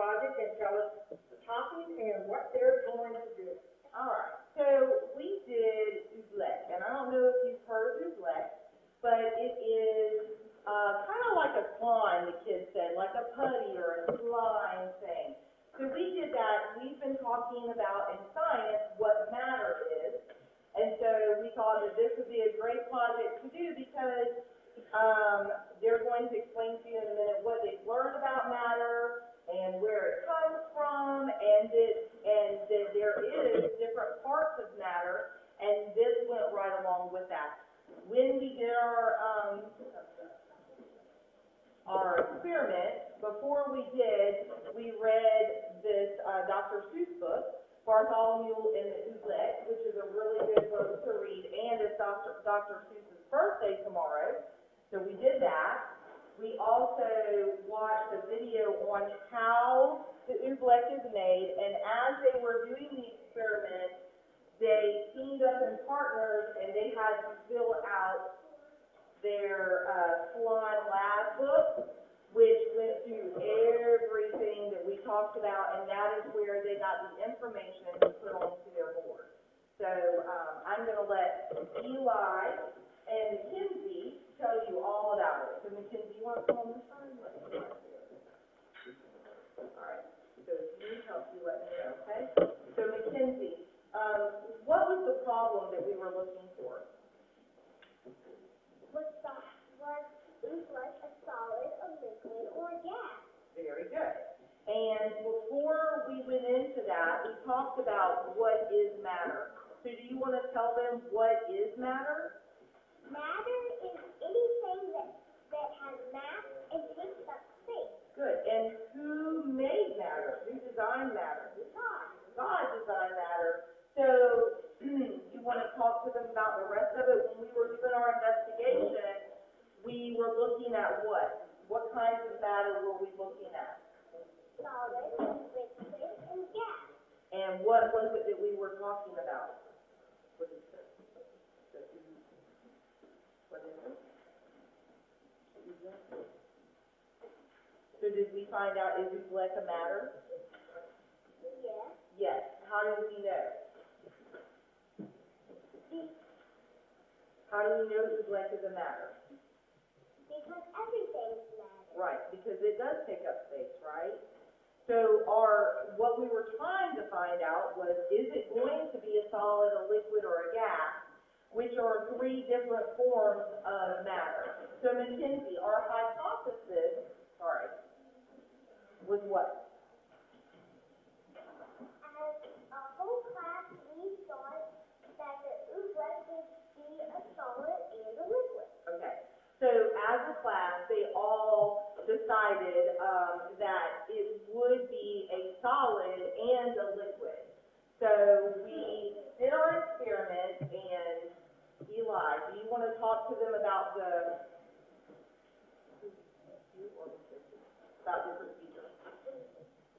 project and tell us the topic and what they're going to do. All right, so we did Oobleck, and I don't know if you've heard of Oobleck, but it is kind of like a slime, the kids said, like a putty or a slime thing. So we did that. We've been talking about in science what matter is, and so we thought that this would be a great project to do because they're going to explain to you in a minute what they've learned about matter and where it comes from, and that there is different parts of matter, and this went right along with that. When we did our experiment, before we did, we read this Dr. Seuss book, Bartholomew and the Oobleck, which is a really good book to read, and it's Dr. Seuss's birthday tomorrow, so we did that. We also watched a video on how the Oobleck is made, and as they were doing the experiment, they teamed up in partners, and they had to fill out their Salon Lab book, which went through everything that we talked about, and that is where they got the information to put onto their board. So I'm going to let Eli and Mackenzie tell you all about it. So Mackenzie, you want to come on this side? All right. So if you need help, you let me know, okay? So Mackenzie, what was the problem that we were looking for? Was Oobleck a solid, a liquid, or a gas? Very good. And before we went into that, we talked about what is matter. So do you want to tell them what is matter? Matter is anything that has mass and takes up space. Good. And who made matter? Who designed matter? God. God designed matter. So you want to talk to them about the rest of it? When we were doing our investigation, we were looking at what? What kinds of matter were we looking at? Solid, liquid, and gas. And what was it that we were talking about? What is it? What is it? So did we find out, is Oobleck a matter? Yes. Yes. How do we know? How do we know Oobleck is a matter? Because everything's matter. Right, because it does take up space, right? So what we were trying to find out was, is it going to be a solid, a liquid, or a gas, which are three different forms of matter. So Mackenzie, our hypothesis, was what? As a whole class, we thought that the Oobleck would be a solid and a liquid. Okay. So as a class, they all decided that it would be a solid and a liquid. So we did our experiment, and Eli, do you want to talk to them about the procedure?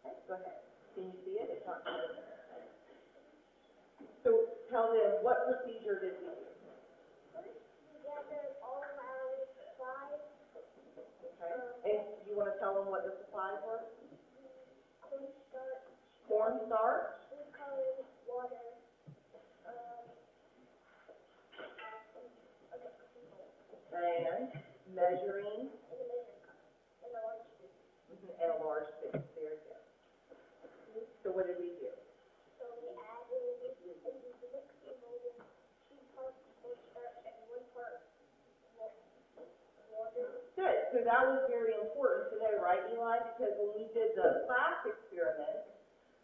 Okay, go ahead. Can you see it? It's not clear. So tell them, what procedure did we do? We gathered all of our supplies. Okay. And you want to tell them what the supplies were? Cornstarch. Cornstarch. Food coloring, water. And measuring. And a measuring cup. And a large spoon. And a large spoon. Very good. So what did we do? So we added a mixable 2 parts cornstarch and 1 part water. Good. So that was very important to know, right, Eli? Because when we did the class experiment,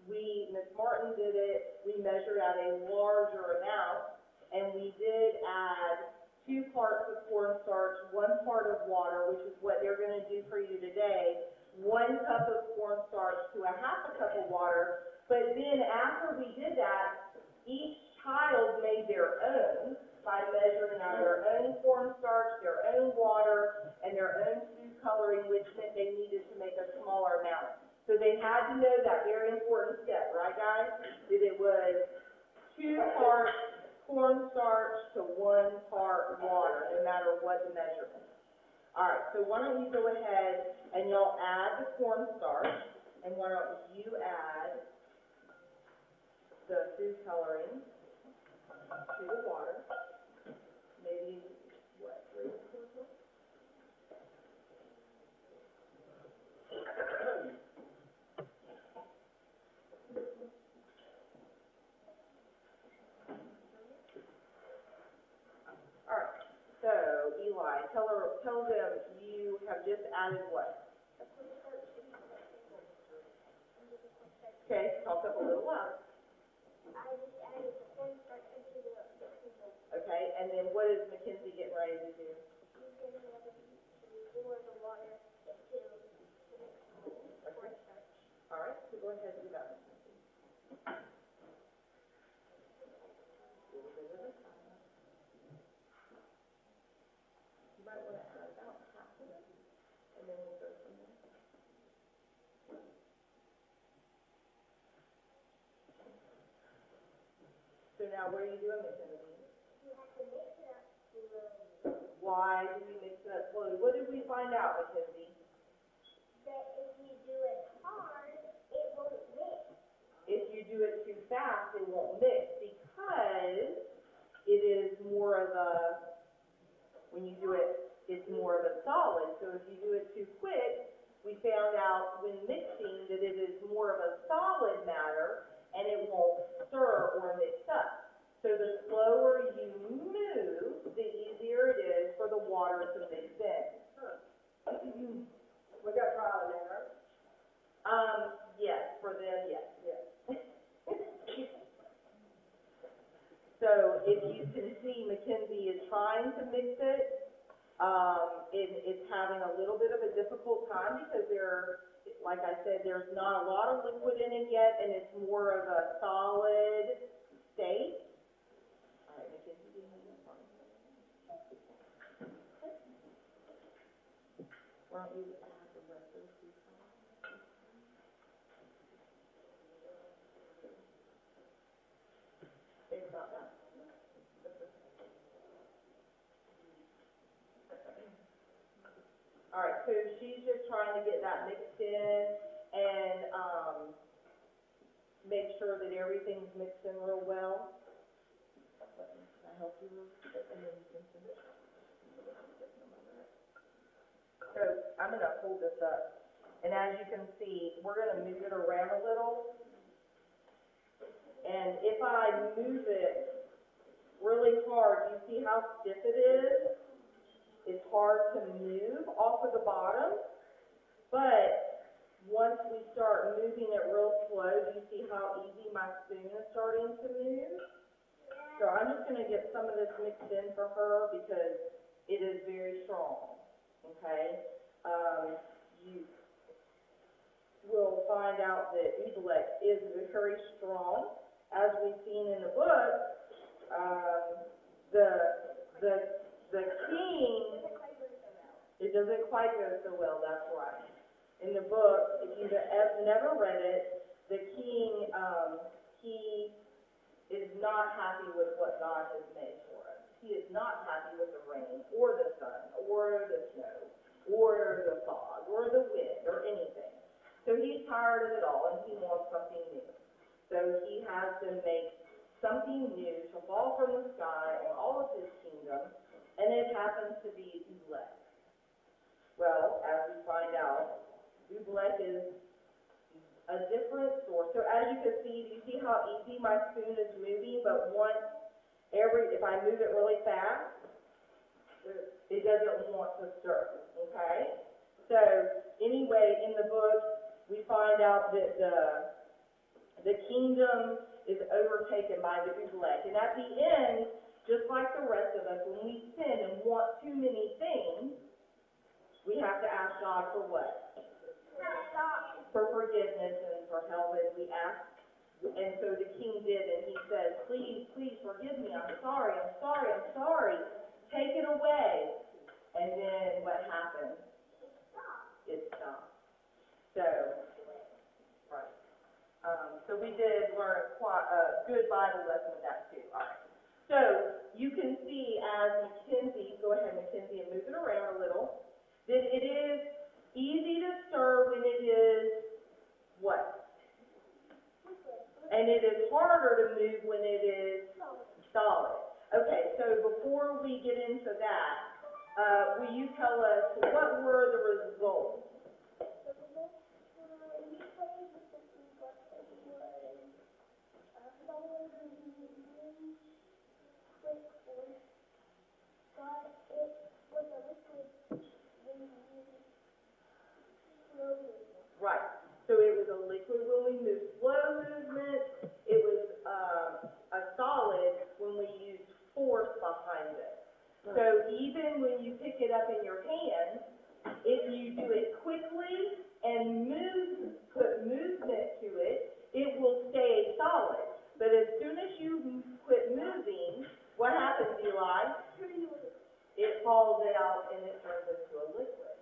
Ms. Martin did it, we measured at a larger amount, and we did add 2 parts of cornstarch, 1 part of water, which is what they're going to do for you today, 1 cup of cornstarch to a half a cup of water. But then after we did that, each child made their own by measuring out their own cornstarch, their own water, and their own food coloring, which meant they needed to make a smaller amount. So they had to know that very important step, right, guys? That it was 2 parts cornstarch to 1 part water, no matter what the measurement. All right, so why don't you go ahead and y'all add the cornstarch, and why don't you add the food coloring to the water? Maybe, what, 3 tablespoons? All right, so Eli, tell them you have just added what? Okay, talk up a little louder. I just added the cornstarch into the Okay, and then what is Mackenzie getting ready to do? She's getting ready to pour the water into the cornstarch. All right, so go ahead and do that. You might want to add about half of it, and then we'll go from there. So now, what are you doing, Mackenzie? You have to mix it up slowly. Why do we mix it up slowly? What did we find out, Mackenzie? That if you do it hard, it won't mix. If you do it too fast, it won't mix because it is more of a, when you do it, it's more of a solid. So if you do it too quick, we found out when mixing that it is more of a solid matter and it won't stir or mix up. So the slower you move, the easier it is for the water to mix in. We got trial and error. Yes, for them, yes. So if you can see, Mackenzie is trying to mix it. It's having a little bit of a difficult time because like I said, there's not a lot of liquid in it yet, and it's more of a solid state. All right, Mackenzie, give me this one. Why don't you add the rest of the food coloring? Think about that. All right, so she's just trying to get that mixed in and make sure that everything's mixed in real well. Can I help you real quick? And then you can finish. So I'm gonna hold this up, and as you can see, we're gonna move it around a little. And if I move it really hard, you see how stiff it is? It's hard to move off of the bottom, but once we start moving it real slow, do you see how easy my spoon is starting to move? So I'm just gonna get some of this mixed in for her because it is very strong, okay? You will find out that Ubelec is very strong. As we've seen in the book, the king, it doesn't quite go so well, that's right. In the book, if you've never read it, the king, he is not happy with what God has made for us. He is not happy with the rain, or the sun, or the snow, or the fog, or the wind, or anything. So he's tired of it all, and he wants something new. So he has to make something new to fall from the sky on all of his kingdom, and it happens to be Ubelec. Well, as we find out, Ubelec is a different source. So as you can see, do you see how easy my spoon is moving? But if I move it really fast, it doesn't want to stir, okay? So anyway, in the book, we find out that the kingdom is overtaken by the Ubelec. And at the end, just like the rest of us, when we sin and want too many things, we have to ask God for what? For forgiveness and for help, and we ask. And so the king did, and he says, please, please forgive me. I'm sorry, I'm sorry, I'm sorry. Take it away. And then what happened? It stopped. So, right. So we did learn a good Bible lesson with that too. All right. So you can see as Mackenzie, go ahead, Mackenzie, and move it around a little, that it is easy to stir when it is what? and it is harder to move when it is solid. Okay, so before we get into that, will you tell us what were the results? Right, so it was a liquid when we moved slow movement, it was, a solid when we used force behind it. So even when you pick it up in your hand, if you do it quickly and put movement to it, it will stay solid. But as soon as you quit moving, what happens, Eli? It falls out and it turns into a liquid.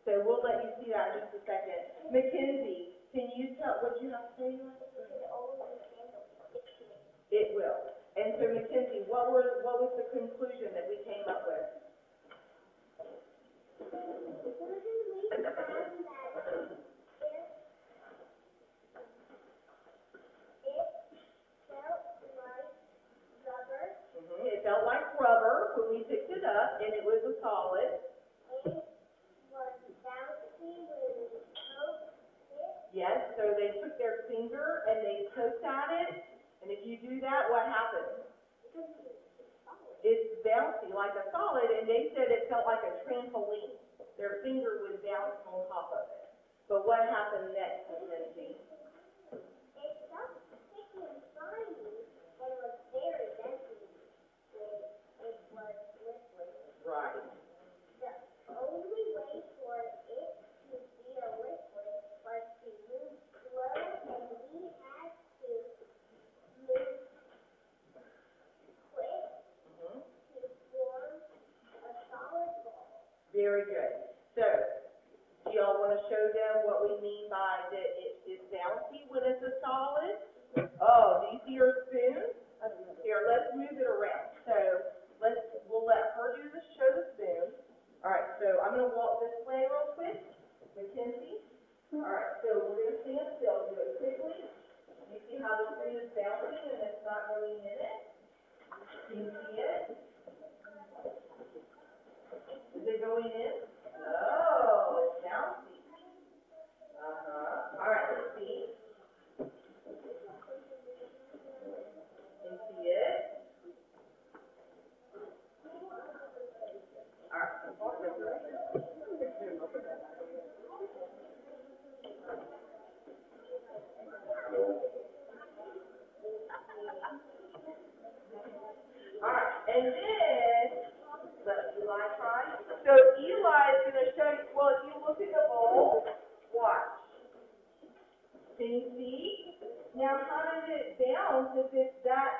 So we'll let you see that in just a second. Mackenzie, can you tell what you have to say? It will. And so Mackenzie, what was the conclusion that we came up with? It felt like rubber when we picked it up, and it was a solid. Yes, so they took their finger and they poked at it, and if you do that, what happens? It's bouncy like a solid, and they said it felt like a trampoline. Their finger would bounce on top of it. But what happened next, Mackenzie? Right. The only way for it to be a liquid was to move slow, and we had to move quick to form a solid ball. Very good. So, do y'all want to show them what we mean by that it is bouncy when it's a solid? Oh, do you see your spoon? Here, let's move it around. So, we'll let her show the spoon. All right, so I'm going to walk this way real quick. Mackenzie? All right, so we're going to stand still. Do it quickly. You see how the spoon is bouncing and it's not going in it? Can you see it? Is it going in? Oh, it's bouncy. All right, let's see. Can you see it? All right. All right, and then let Eli try. So Eli is going to show you, well, if you look at the bowl, watch. Can you see? Now, how did it bounce if it's that